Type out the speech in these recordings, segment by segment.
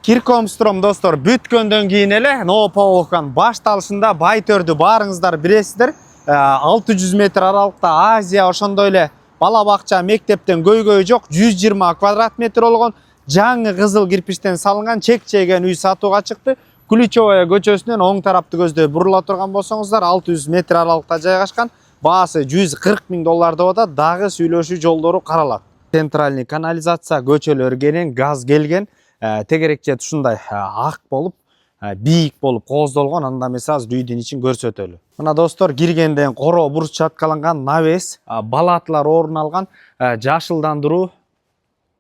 Киркомстром достор бүткөндөн кийин эле Новопавловканын башталышында Байтөрдү баарыңыздар билесиздер. 600 метр аралыкта Азия, ошондой эле бала бакча, мектептен көйгөйү жок, 120 квадрат метр болгон жаңы кызыл кирпичтен салынган чекчейген үй сатууга чыкты. Ключевая көчөсүнөн оң тарапты көздөй бурула турган болсоңуздар, 600 метр аралыкта жайгашкан. Баасы 140 000 доллар деп атат. Дагы сүйлөшүү жолдору каралат. Центральный канализация көчөлөр кенен, газ келген. Тегерекче ушундай ак болуп, бийик болуп кооздолгон. Анда эмес азыр үйдүн ичин көрсөтөлү. Мына достор, киргенден короо буруч чаткаланган навес, балатлар орун алган, жашылдандыруу.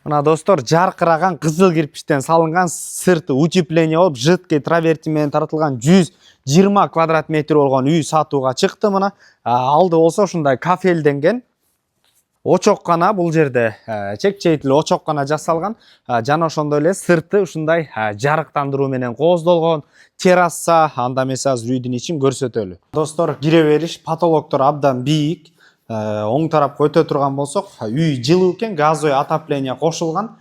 Мына достор, жаркыраган кызыл кирпичтен салынган, сырты утепление болуп, жидкий траверти менен таратылган 120 квадрат метр болгон үй сатууга чыкты. Мына алды болсо ушундай кафелденген. Очоккана, бул жерде чекчейтил очоккана жасалган, жана ошондой эле сырты ушундай жарыктандыруу менен кооздолгон. Терраса, анда эмес азыр үйдүн ичин көрсөтөлү. Достор, кире бериш, потолоктор абдан бийик. Оң тарапка өтө турган болсок, үй жылуу экен, газовый отопление кошулган.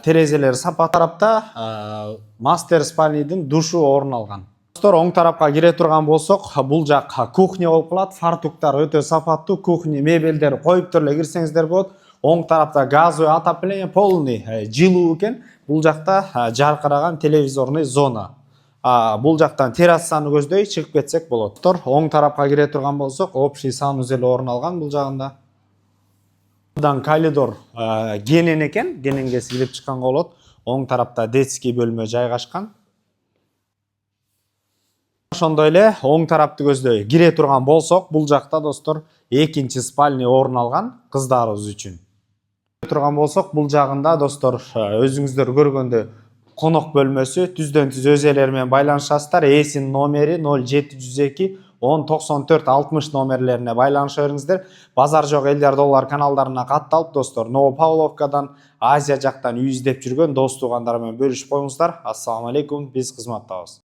Терезелер сапа. Тарапта мастер спальныйдын душу орун алган. Достор, оң тарапка кире турган болсок, бул жак кухня болуп калат. Фартуктар өтө сапаттуу, кухня мебелдер коюп туруп эле кирсеңиздер болот. Оң тарапта газовый отопление полный жылуу экен. Бул жакта жаркыраган телевизорный зона. Бул жактан террасаны көздөй чыгып кетсек болот. Достор, оң тарапка кире турган болсок, общий санузел орун алган бул жагында. Мындан коридор кенен экен, кененге кирип чыкканга болот. Оң тарапта детский бөлмө жайгашкан. Ошондой эле оң тарапты көздөй кире турган болсок, бул жакта достор экинчи спальня орун алган кыздарыбыз үчүн. Турган болсок, бул жагында достор өзүңүздөр көргөндөй конок бөлмөсү, түздөн түз өз элери менен байланышасыздар. Эсин номери 0702 1094 60 номерлерине байланыша бериңиздер. Базар жок элдер доллар каналдарына катталып достор, Новопавловкадан, Азия жактан үй издеп жүргөн дос туугандар менен бөлүшүп коюңуздар. Ассаламу алейкум, биз кызматтабыз.